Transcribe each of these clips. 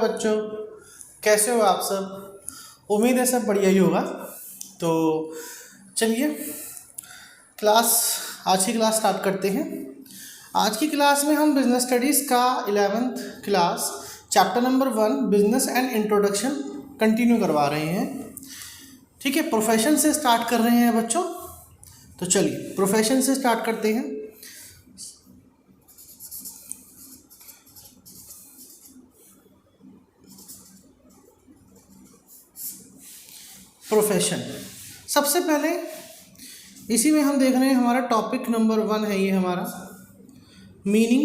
बच्चों, कैसे हो आप सब? उम्मीद है सब बढ़िया ही होगा। तो चलिए आज की क्लास स्टार्ट करते हैं। आज की क्लास में हम बिजनेस स्टडीज़ का 11th class chapter number 1 business and introduction continue करवा रहे हैं। ठीक है, प्रोफेशन से स्टार्ट कर रहे हैं बच्चों। तो चलिए प्रोफेशन से स्टार्ट करते हैं। प्रोफेशन सबसे पहले इसी में हम देख रहे हैं, हमारा टॉपिक नंबर 1 है ये हमारा मीनिंग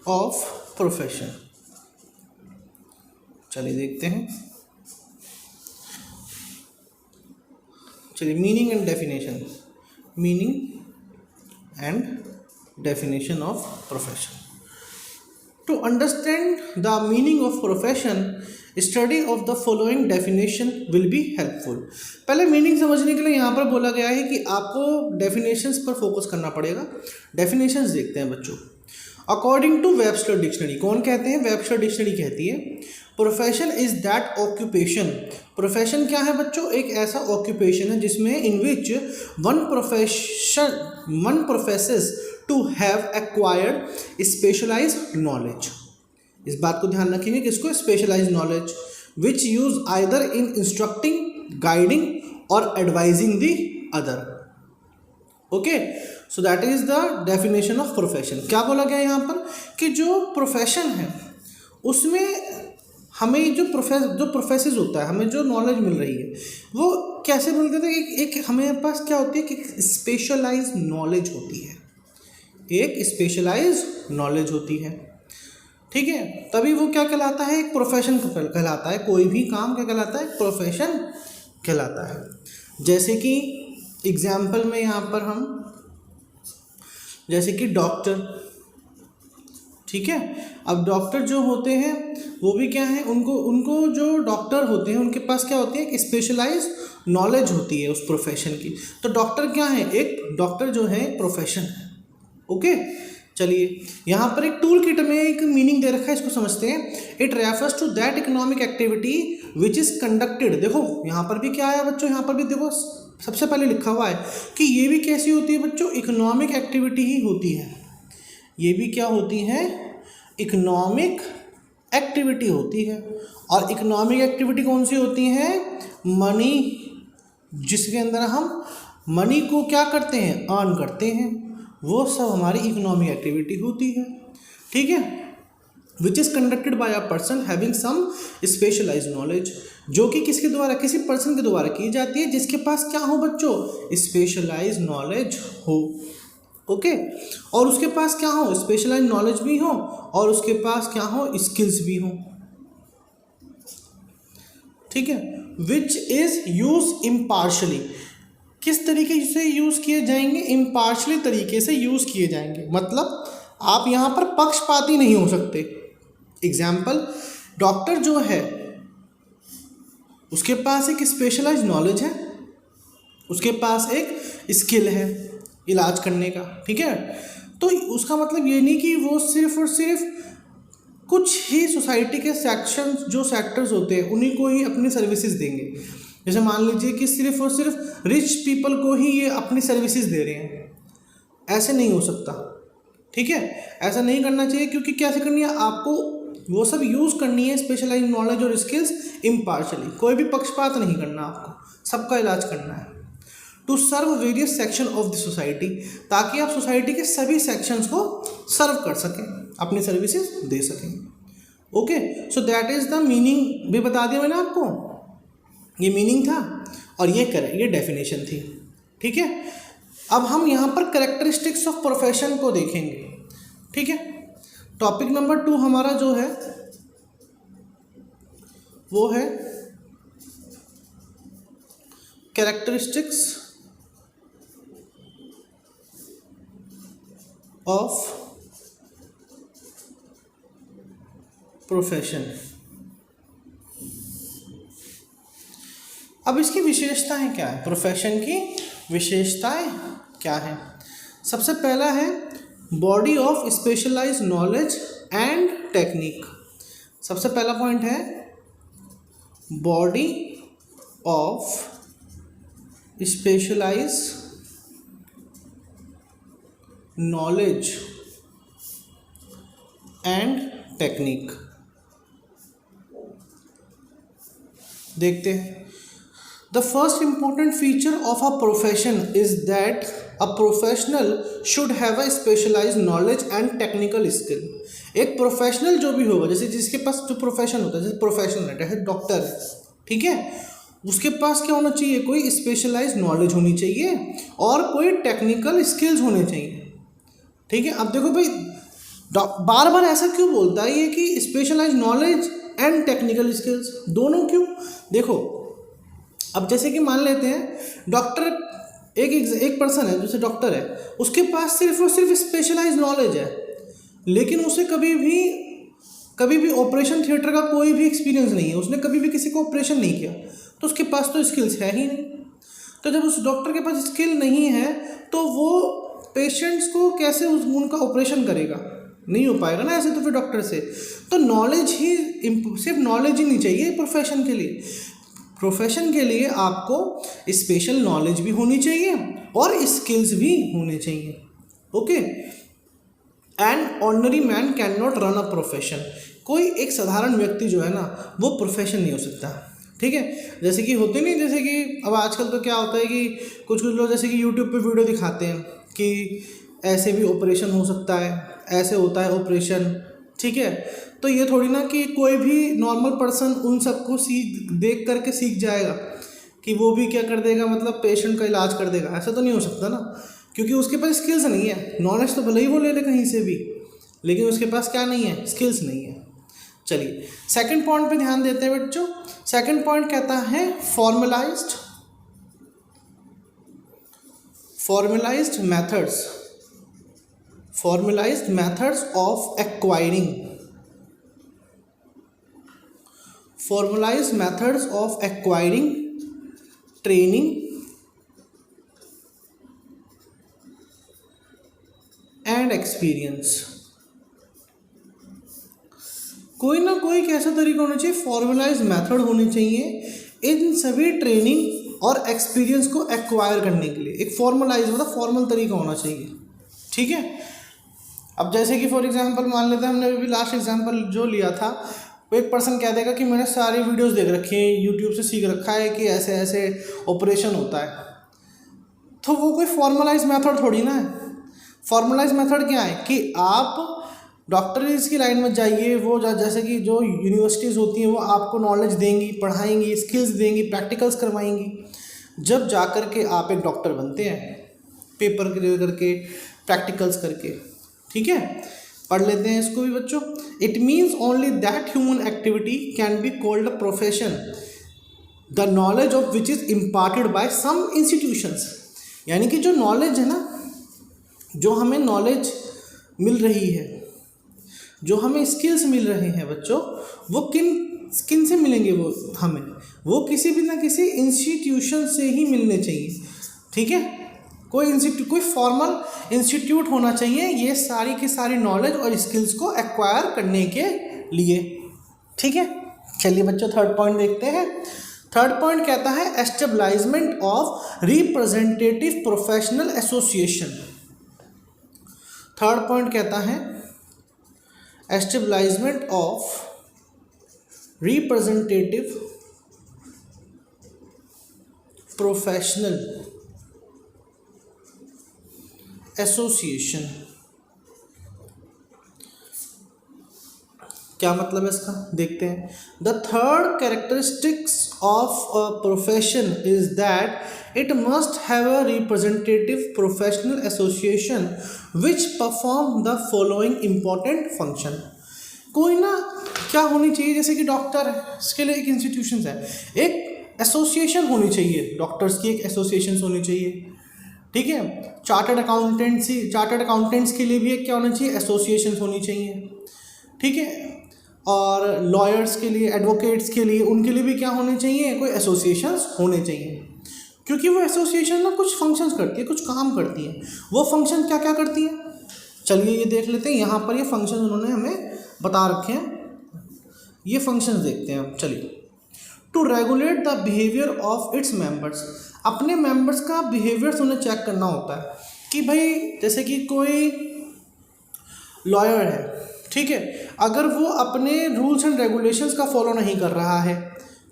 ऑफ प्रोफेशन। चलिए देखते हैं। चलिए meaning and definition of profession. To understand the meaning of profession, study of the following definition will be helpful। पहले मीनिंग समझने के लिए यहाँ पर बोला गया है कि आपको डेफिनेशंस पर फोकस करना पड़ेगा। डेफिनेशंस देखते हैं बच्चों। अकॉर्डिंग टू वेबस्टर डिक्शनरी, कौन कहते हैं? वेबस्टर डिक्शनरी कहती है profession is that occupation. Profession क्या है बच्चों? एक ऐसा ऑक्यूपेशन है जिसमें in which one professes to have acquired specialized knowledge। इस बात को ध्यान रखेंगे किसको? specialized knowledge which use either in instructing, guiding or advising the other। okay, so that is the definition of profession। क्या बोला गया यहाँ पर कि जो प्रोफेशन है उसमें हमें जो प्रोफेसेस होता है, हमें जो नॉलेज मिल रही है वो कैसे मिलते थे? एक हमें पास क्या होती है कि स्पेशलाइज्ड नॉलेज होती है, एक स्पेशलाइज्ड नॉलेज होती है। ठीक है, तभी वो क्या कहलाता है? एक प्रोफेशन कहलाता है। कोई भी काम क्या कहलाता है? प्रोफेशन कहलाता है। जैसे कि एग्जाम्पल में यहाँ पर हम जैसे कि डॉक्टर, ठीक है, अब डॉक्टर जो होते हैं वो भी क्या है, उनको जो डॉक्टर होते हैं उनके पास क्या होती है? एक स्पेशलाइज्ड नॉलेज होती है उस प्रोफेशन की। तो डॉक्टर क्या है? एक डॉक्टर जो है प्रोफेशन है। ओके, चलिए यहाँ पर एक टूल किट में एक मीनिंग दे रखा है, इसको समझते हैं। It refers to that economic activity which is conducted. देखो यहाँ पर भी क्या आया बच्चों? यहाँ पर भी देखो सबसे पहले लिखा हुआ है कि ये भी कैसी होती है बच्चों? इकोनॉमिक एक्टिविटी ही होती है। ये भी क्या होती है? इकोनॉमिक एक्टिविटी होती है। और इकोनॉमिक एक्टिविटी कौन सी होती है? मनी, जिसके अंदर हम मनी को क्या करते हैं? अर्न करते हैं, वो सब हमारी इकोनॉमिक एक्टिविटी होती है। ठीक है, which is conducted by a person having some specialised knowledge, जो कि किसके द्वारा? किसी पर्सन के द्वारा की जाती है जिसके पास क्या हो बच्चों? स्पेशलाइज्ड नॉलेज हो। ओके, और उसके पास क्या हो? स्पेशलाइज्ड नॉलेज भी हो और उसके पास क्या हो? स्किल्स भी हो। ठीक है, विच इज यूज इम्पार्शली। किस तरीके से यूज़ किए जाएंगे? इम्पार्शली तरीके से यूज़ किए जाएंगे। मतलब आप यहाँ पर पक्षपाती नहीं हो सकते। एग्जाम्पल, डॉक्टर जो है उसके पास एक स्पेशलाइज्ड नॉलेज है, उसके पास एक स्किल है इलाज करने का। ठीक है, तो उसका मतलब ये नहीं कि वो सिर्फ और सिर्फ कुछ ही सोसाइटी के सेक्टर्स होते हैं उन्हीं को ही अपनी सर्विसेज देंगे। जैसे मान लीजिए कि सिर्फ और सिर्फ रिच पीपल को ही ये अपनी सर्विसेज दे रहे हैं, ऐसे नहीं हो सकता। ठीक है, ऐसा नहीं करना चाहिए, क्योंकि कैसे करनी है? आपको वो सब यूज़ करनी है स्पेशलाइज्ड नॉलेज और स्किल्स इम्पार्शली। कोई भी पक्षपात नहीं करना, आपको सबका इलाज करना है। To serve various section of the society, ताकि आप सोसाइटी के सभी सेक्शंस को सर्व कर सकें, अपनी सर्विसेज दे सकें। Okay, so that is the meaning भी बता दिया मैंने आपको। ये मीनिंग था और ये डेफिनेशन थी। ठीक है, अब हम यहाँ पर कैरेक्टरिस्टिक्स ऑफ प्रोफेशन को देखेंगे। ठीक है, टॉपिक नंबर 2 हमारा जो है वो है कैरेक्टरिस्टिक्स ऑफ प्रोफेशन। अब इसकी विशेषताएं क्या है? प्रोफेशन की विशेषताएं क्या है? सबसे पहला है body of specialised knowledge and technique. सबसे पहला पॉइंट है body of specialised knowledge and technique. देखते हैं। The first important feature of a profession is that a professional should have a specialised knowledge and technical skill. एक professional जो भी होगा, जैसे जिसके पास जो प्रोफेशन होता है, जैसे प्रोफेशनल है, जैसे डॉक्टर है, ठीक है, उसके पास क्या होना चाहिए, कोई स्पेशलाइज्ड नॉलेज होनी चाहिए और कोई टेक्निकल स्किल्स होने चाहिए। ठीक है। अब देखो भाई, बार बार ऐसा क्यों बोलता है ये कि specialised knowledge and technical skills, दोनों क्यों? देखो, अब जैसे कि मान लेते हैं डॉक्टर, एक पर्सन है जैसे डॉक्टर है, उसके पास सिर्फ और सिर्फ स्पेशलाइज्ड नॉलेज है, लेकिन उसे कभी भी ऑपरेशन थिएटर का कोई भी एक्सपीरियंस नहीं है, उसने कभी भी किसी को ऑपरेशन नहीं किया, तो उसके पास तो स्किल्स है ही नहीं। तो जब उस डॉक्टर के पास स्किल नहीं है तो वो पेशेंट्स को कैसे उनका ऑपरेशन करेगा? नहीं हो पाएगा ना ऐसे तो फिर डॉक्टर से। तो नॉलेज ही, सिर्फ नॉलेज ही नहीं चाहिए प्रोफेशन के लिए। प्रोफेशन के लिए आपको स्पेशल नॉलेज भी होनी चाहिए और स्किल्स भी होने चाहिए। Okay. And ordinary man can not run a profession. कोई एक साधारण व्यक्ति जो है ना, वो प्रोफेशन नहीं हो सकता। ठीक है। जैसे कि होते नहीं, जैसे कि अब आजकल तो क्या होता है कि कुछ लोग जैसे कि यूट्यूब पे वीडियो दिखाते हैं कि ऐसे भी ऑपरेशन हो सकता है, ऐसे होता है ऑपरेशन। ठीक है। तो ये थोड़ी ना कि कोई भी नॉर्मल पर्सन उन सबको देख करके सीख जाएगा कि वो भी क्या कर देगा, मतलब पेशेंट का इलाज कर देगा। ऐसा तो नहीं हो सकता ना, क्योंकि उसके पास स्किल्स नहीं है। नॉलेज तो भले ही वो ले ले कहीं से भी, लेकिन उसके पास क्या नहीं है, स्किल्स नहीं है। चलिए सेकंड पॉइंट पे ध्यान देते हैं बच्चों। सेकंड पॉइंट कहता है formalised methods of acquiring training and experience. कोई ना कोई कैसा तरीका होना चाहिए, फॉर्मलाइज्ड मेथड होने चाहिए इन सभी ट्रेनिंग और एक्सपीरियंस को एक्वायर करने के लिए। एक फॉर्मलाइज मतलब फॉर्मल तरीका होना चाहिए। ठीक है। अब जैसे कि फॉर एग्जांपल मान लेते हैं, हमने अभी लास्ट एग्जांपल जो लिया था, वो एक पर्सन कह देगा कि मैंने सारी वीडियोस देख रखी हैं, यूट्यूब से सीख रखा है कि ऐसे ऐसे ऑपरेशन होता है। तो वो कोई फॉर्मलाइज मेथड थोड़ी ना है। फॉर्मलाइज मेथड क्या है कि आप डॉक्टरीज की लाइन में जाइए, वो जैसे कि जो यूनिवर्सिटीज़ होती हैं वो आपको नॉलेज देंगी, पढ़ाएंगी, स्किल्स देंगी, प्रैक्टिकल्स करवाएंगी। जब जा कर के आप एक डॉक्टर बनते हैं, पेपर क्लियर करके, प्रैक्टिकल्स करके। ठीक है। पढ़ लेते हैं इसको भी बच्चों। It means only that human activity can be called a profession the knowledge of which is imparted by some institutions. यानी कि जो नॉलेज है ना, जो हमें नॉलेज मिल रही है, जो हमें स्किल्स मिल रहे हैं बच्चों, वो किन से मिलेंगे? वो किसी भी ना किसी इंस्टीट्यूशन से ही मिलने चाहिए। ठीक है। कोई फॉर्मल इंस्टीट्यूट होना चाहिए ये सारी की सारी नॉलेज और स्किल्स को एक्वायर करने के लिए। ठीक है। चलिए बच्चों थर्ड पॉइंट देखते हैं। थर्ड पॉइंट कहता है establishment of representative professional association. Third point कहता है establishment of representative professional association. क्या मतलब है इसका, देखते हैं। The third characteristics of a profession is that it must have a representative professional association which perform the following important function. कोई ना क्या होनी चाहिए, जैसे कि डॉक्टर है, इसके लिए एक इंस्टीट्यूशन है, एक एसोसिएशन होनी चाहिए, डॉक्टर्स की एक एसोसिएशन होनी चाहिए। ठीक है। चार्टर्ड अकाउंटेंट्स के लिए भी एक क्या होना चाहिए, एसोसिएशन होनी चाहिए। ठीक है। और लॉयर्स के लिए, एडवोकेट्स के लिए, उनके लिए भी क्या होने चाहिए, कोई एसोसिएशंस होने चाहिए। क्योंकि वो एसोसिएशन ना कुछ फंक्शंस करती है, कुछ काम करती है। वो फंक्शन क्या क्या करती है, चलिए ये देख लेते हैं, यहाँ पर ये फंक्शन उन्होंने हमें बता रखे हैं, ये फंक्शंस देखते हैं हम। चलिए, to regulate the behaviour of its members, अपने मेंबर्स का बिहेवियर्स उन्हें चेक करना होता है कि भाई जैसे कि कोई लॉयर है, ठीक है, अगर वो अपने रूल्स एंड रेगुलेशंस का फॉलो नहीं कर रहा है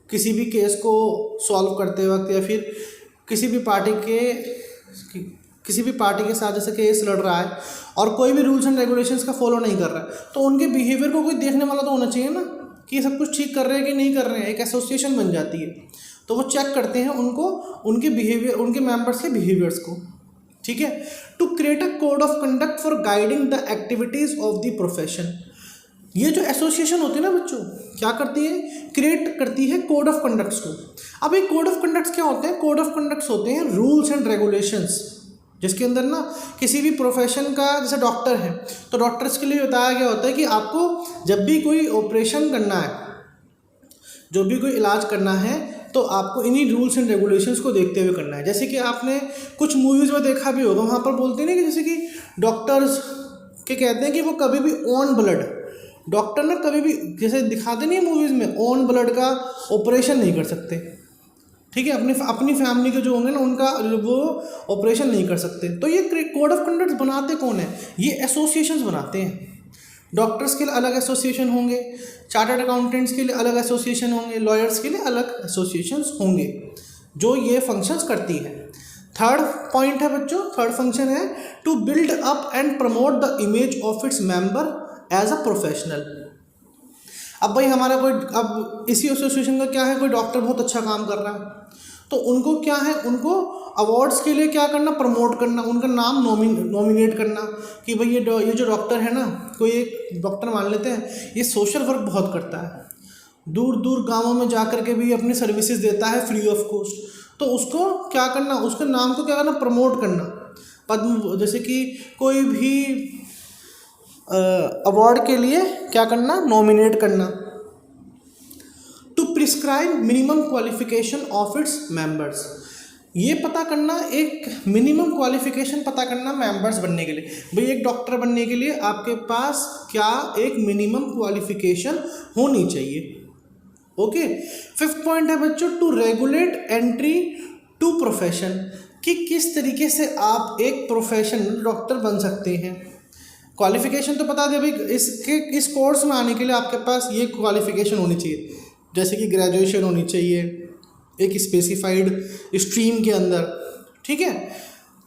किसी भी केस को सॉल्व करते वक्त, या फिर किसी भी पार्टी के साथ जैसे केस लड़ रहा है और कोई भी रूल्स एंड रेगुलेशंस का फॉलो नहीं कर रहा है, तो उनके बिहेवियर को कोई देखने वाला तो होना चाहिए ना कि ये सब कुछ ठीक कर रहे हैं कि नहीं कर रहे हैं। एक एसोसिएशन बन जाती है, तो वो चेक करते हैं उनको, उनके बिहेवियर, उनके मेंबर्स के बिहेवियर्स को, ठीक है। To create a code of conduct for guiding the activities of the profession, ये जो एसोसिएशन होती है ना बच्चों, क्या करती है, क्रिएट करती है कोड ऑफ कंडक्ट्स को। अब ये कोड ऑफ कंडक्ट्स क्या होते हैं, कोड ऑफ कंडक्ट्स होते हैं रूल्स एंड रेगुलेशंस, जिसके अंदर ना किसी भी प्रोफेशन का, जैसे डॉक्टर है तो डॉक्टर्स के लिए बताया गया होता है कि आपको जब भी कोई ऑपरेशन करना है, जो भी कोई इलाज करना है, तो आपको इन्हीं रूल्स एंड रेगुलेशंस को देखते हुए करना है। जैसे कि आपने कुछ मूवीज़ में देखा भी होगा, वहाँ पर बोलते हैं ना कि जैसे कि डॉक्टर्स के कहते हैं कि वो कभी भी ऑन ब्लड, डॉक्टर ना कभी भी, जैसे दिखाते नहीं है मूवीज़ में, ऑन ब्लड का ऑपरेशन नहीं कर सकते, ठीक है, अपनी फैमिली के जो होंगे ना उनका वो ऑपरेशन नहीं कर सकते। तो ये कोड ऑफ कंडक्ट बनाते कौन है, ये एसोसिएशंस बनाते हैं। डॉक्टर्स के लिए अलग एसोसिएशन होंगे, चार्टर्ड अकाउंटेंट्स के लिए अलग एसोसिएशन होंगे, लॉयर्स के लिए अलग एसोसिएशंस होंगे, जो ये फंक्शंस करती है। थर्ड पॉइंट है बच्चों, थर्ड फंक्शन है to build up and promote the image of its member as a professional. अब भाई हमारा कोई, अब इसी एसोसिएशन का क्या है, कोई डॉक्टर बहुत अच्छा काम कर रहा है, तो उनको क्या है, उनको अवार्ड्स के लिए क्या करना, प्रमोट करना, उनका नाम नॉमिनेट करना कि भाई ये जो डॉक्टर है ना, कोई एक डॉक्टर मान लेते हैं, ये सोशल वर्क बहुत करता है, दूर दूर गांवों में जा कर के भी अपनी सर्विसेज देता है फ्री ऑफ कॉस्ट, तो उसको क्या करना, उसके नाम को क्या करना, प्रमोट करना। पद्म, जैसे कि कोई भी अवार्ड के लिए क्या करना, नॉमिनेट करना। To prescribe minimum qualification of its members, ये पता करना, एक मिनिमम क्वालिफिकेशन पता करना मेंबर्स बनने के लिए। भाई एक डॉक्टर बनने के लिए आपके पास क्या एक मिनिमम क्वालिफिकेशन होनी चाहिए। ओके, फिफ्थ पॉइंट है बच्चों, to regulate entry to profession, कि किस तरीके से आप एक प्रोफेशनल डॉक्टर बन सकते हैं। क्वालिफिकेशन तो बता दे भाई, इस कोर्स में आने के लिए आपके पास ये क्वालिफिकेशन होनी चाहिए, जैसे कि ग्रेजुएशन होनी चाहिए एक स्पेसिफाइड स्ट्रीम के अंदर, ठीक है।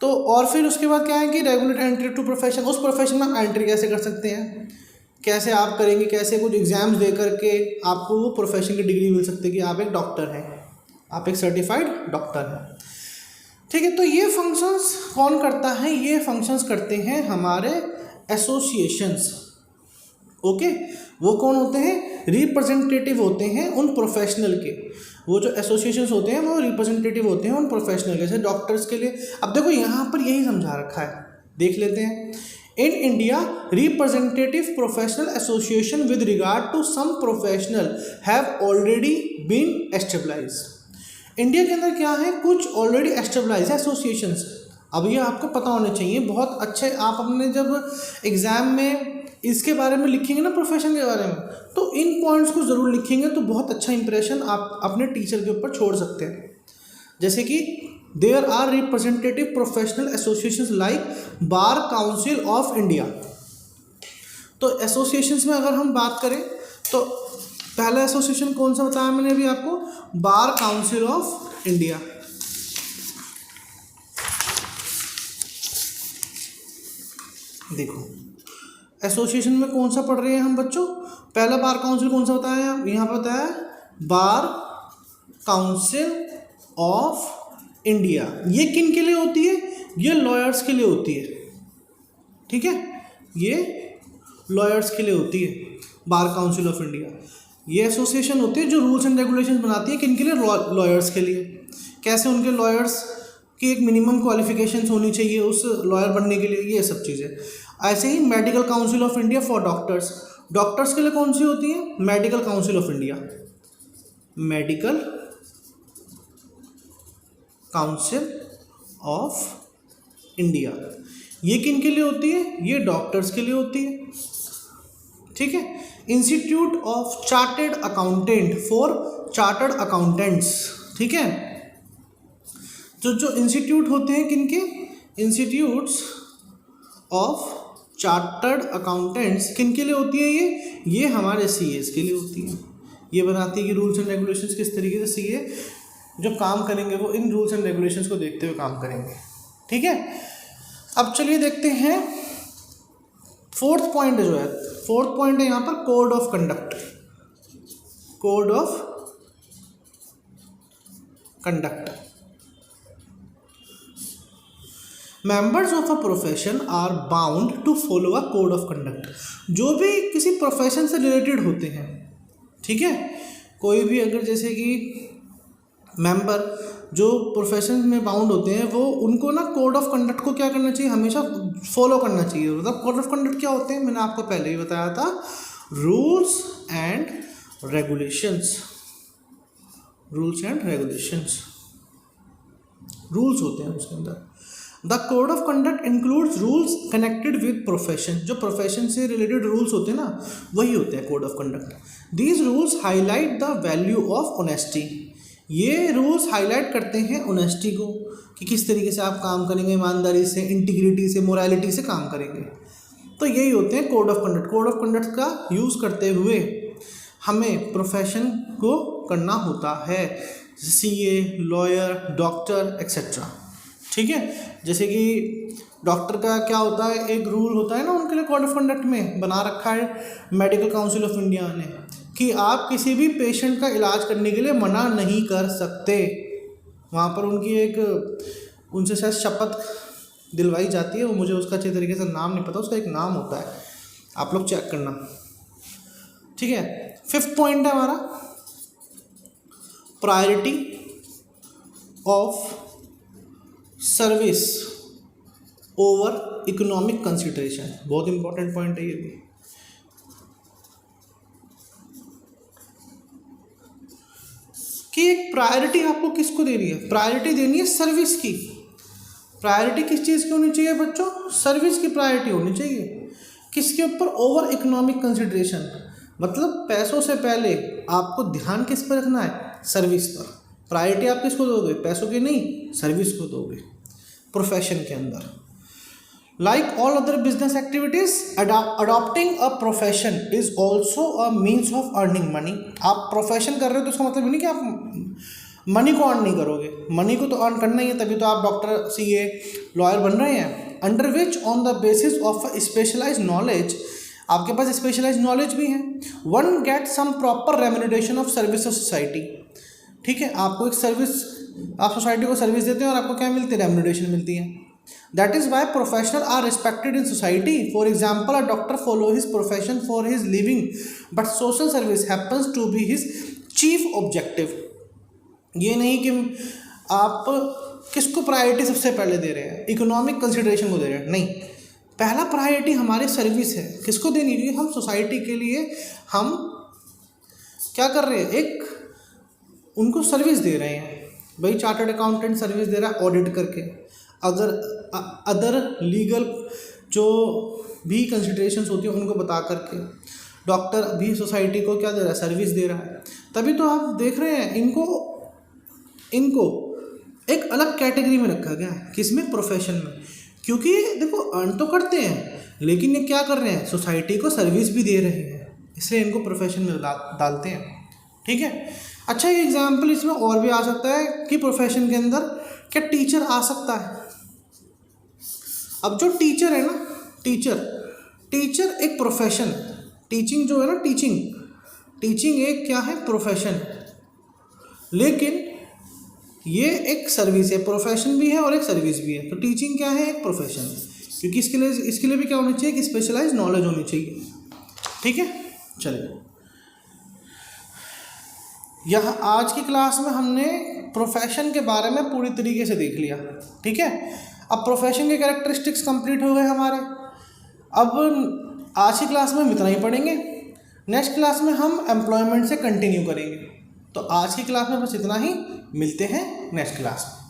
तो और फिर उसके बाद क्या है कि रेगुलेट एंट्री टू प्रोफेशन, उस प्रोफेशन में आप एंट्री कैसे कर सकते हैं, कैसे आप करेंगे, कैसे कुछ एग्जाम्स दे करके आपको वो प्रोफेशन की डिग्री मिल सकती है कि आप एक डॉक्टर हैं, आप एक सर्टिफाइड डॉक्टर हैं, ठीक है। तो ये फंक्शंस कौन करता है, ये फंक्शंस करते हैं हमारे एसोसिएशंस। ओके, वो कौन होते हैं, रिप्रेजेंटेटिव होते हैं उन प्रोफेशनल के। वो जो एसोसिएशंस होते हैं वो रिप्रेजेंटेटिव होते हैं उन प्रोफेशनल के, जैसे डॉक्टर्स के लिए। अब देखो यहाँ पर यही समझा रखा है, देख लेते हैं। In India representative professional association with regard to some professional have already been established. India के अंदर क्या है, कुछ ऑलरेडी एस्टेब्लाइज है एसोसिएशंस। अब ये आपको पता होने चाहिए, बहुत अच्छे, आप अपने जब एग्ज़ाम में इसके बारे में लिखेंगे ना, प्रोफेशन के बारे में, तो इन पॉइंट्स को ज़रूर लिखेंगे, तो बहुत अच्छा इंप्रेशन आप अपने टीचर के ऊपर छोड़ सकते हैं। जैसे कि there are representative professional associations like bar council of India. तो एसोसिएशंस में अगर हम बात करें तो पहला एसोसिएशन कौन सा बताया मैंने अभी आपको, बार काउंसिल ऑफ इंडिया। देखो एसोसिएशन में कौन सा पढ़ रहे हैं हम बच्चों, पहला बार काउंसिल कौन सा बताया, यहाँ पर बताया बार काउंसिल ऑफ इंडिया। ये किन के लिए होती है, ये लॉयर्स के लिए होती है, ठीक है, ये लॉयर्स के लिए होती है बार काउंसिल ऑफ इंडिया। ये एसोसिएशन होती है जो रूल्स एंड रेगुलेशंस बनाती है, किन के लिए, लॉयर्स के लिए। कैसे उनके लॉयर्स की एक मिनिमम क्वालिफिकेशंस होनी चाहिए उस लॉयर बनने के लिए, ये सब चीज़ें। ऐसे ही medical council of India for doctors, doctors के लिए कौन सी होती है, medical council of India, medical council of India. ये किन के लिए होती है? ये डॉक्टर्स के लिए होती है, ठीक है। Institute of chartered accountant for chartered accountants, ठीक है। जो इंस्टीट्यूट होते हैं किनके? इंस्टीट्यूट्स ऑफ चार्टर्ड अकाउंटेंट्स किनके लिए होती है? ये हमारे सीएस के लिए होती है। ये बताती है कि रूल्स एंड रेगुलेशंस किस तरीके से सीए जो काम करेंगे वो इन रूल्स एंड रेगुलेशंस को देखते हुए काम करेंगे, ठीक है। अब चलिए देखते हैं फोर्थ पॉइंट जो है, फोर्थ पॉइंट है यहाँ पर code of conduct. Code of conduct, members of a profession are bound to follow a code of conduct. जो भी किसी प्रोफेशन से रिलेटेड होते हैं, ठीक है, कोई भी अगर जैसे कि मेंबर जो प्रोफेशन में बाउंड होते हैं वो उनको ना कोड ऑफ कंडक्ट को क्या करना चाहिए? हमेशा फॉलो करना चाहिए। मतलब कोड ऑफ कंडक्ट क्या होते हैं? मैंने आपको पहले ही बताया था, rules and regulations. Rules and regulations, rules होते हैं उसके अंदर। The code of conduct includes rules connected with profession. जो प्रोफेशन से रिलेटेड रूल्स होते हैं ना, वही होते हैं code of conduct. These rules highlight the value of honesty. ये रूल्स हाईलाइट करते हैं ऑनेस्टी को, कि किस तरीके से आप काम करेंगे, ईमानदारी से, इंटीग्रिटी से, मोरालिटी से काम करेंगे। तो यही होते हैं code of conduct. Code of conduct का यूज़ करते हुए हमें प्रोफेशन को करना होता है, सीए, लॉयर, डॉक्टर एक्सेट्रा, ठीक है। जैसे कि डॉक्टर का क्या होता है, एक रूल होता है ना उनके लिए कोड ऑफ कंडक्ट में बना रखा है मेडिकल काउंसिल ऑफ इंडिया ने, कि आप किसी भी पेशेंट का इलाज करने के लिए मना नहीं कर सकते। वहाँ पर उनकी एक उनसे शायद शपथ दिलवाई जाती है, वो मुझे उसका अच्छे तरीके से नाम नहीं पता, उसका एक नाम होता है, आप लोग चेक करना, ठीक है। फिफ्थ पॉइंट है हमारा priority of service over economic consideration. बहुत इंपॉर्टेंट पॉइंट है ये भी। कि एक प्रायोरिटी आपको किसको देनी है? प्रायोरिटी देनी है सर्विस की। प्रायोरिटी किस चीज़ की होनी चाहिए बच्चों? सर्विस की प्रायोरिटी होनी चाहिए। किसके ऊपर? Over economic consideration. मतलब पैसों से पहले आपको ध्यान किस पर रखना है? सर्विस पर। प्रायोरिटी आप किसको दोगे? पैसों की नहीं, सर्विस को दोगे प्रोफेशन के अंदर। Like all other business activities, adopting a profession is also a means of earning money. आप प्रोफेशन कर रहे हो तो इसका मतलब नहीं कि आप मनी को अर्न नहीं करोगे। मनी को तो अर्न करना ही है, तभी तो आप डॉक्टर, सीए, लॉयर बन रहे हैं। Under which on the basis of specialise knowledge, आपके पास स्पेशलाइज नॉलेज भी है, one get some proper remuneration of service of society, ठीक है। आपको एक सर्विस, आप सोसाइटी को सर्विस देते हैं और आपको क्या मिलती है? रेम्यूनरेशन मिलती है। That is why professional are respected in society. For example, a doctor follow his profession for his living, but social service happens to be his chief objective. ये नहीं कि आप किसको प्रायोरिटी सबसे पहले दे रहे हैं, इकोनॉमिक कंसिडरेशन को दे रहे हैं, नहीं। पहला प्रायोरिटी हमारी सर्विस है। किसको देनी है? हम सोसाइटी के लिए हम क्या कर रहे हैं? एक उनको सर्विस दे रहे हैं। भाई चार्टर्ड अकाउंटेंट सर्विस दे रहा है ऑडिट करके, अगर अदर लीगल जो भी कंसिडरेशंस होती हैं उनको बता करके। डॉक्टर भी सोसाइटी को क्या दे रहा है? सर्विस दे रहा है। तभी तो आप देख रहे हैं इनको एक अलग कैटेगरी में रखा गया है। किसमें? प्रोफेशन में। क्योंकि देखो अर्न तो करते हैं, लेकिन ये क्या कर रहे हैं? सोसाइटी को सर्विस भी दे रहे हैं, इसलिए इनको प्रोफेशन में डालते हैं, ठीक है। अच्छा, ये एग्जाम्पल इसमें और भी आ सकता है कि प्रोफेशन के अंदर क्या टीचर आ सकता है। अब जो टीचर है ना, टीचर एक प्रोफेशन, टीचिंग जो है ना, टीचिंग एक क्या है? प्रोफेशन। लेकिन ये एक सर्विस है, प्रोफेशन भी है और एक सर्विस भी है। तो टीचिंग क्या है? एक प्रोफेशन है। क्योंकि इसके लिए भी क्या होनी चाहिए? कि स्पेशलाइज नॉलेज होनी चाहिए, ठीक है। चलिए, यहाँ आज की क्लास में हमने प्रोफेशन के बारे में पूरी तरीके से देख लिया, ठीक है। अब प्रोफेशन के कैरेक्टरिस्टिक्स कंप्लीट हो गए हमारे। अब आज की क्लास में हम इतना ही पढ़ेंगे। नेक्स्ट क्लास में हम एम्प्लॉयमेंट से कंटिन्यू करेंगे। तो आज की क्लास में बस इतना ही, मिलते हैं नेक्स्ट क्लास में।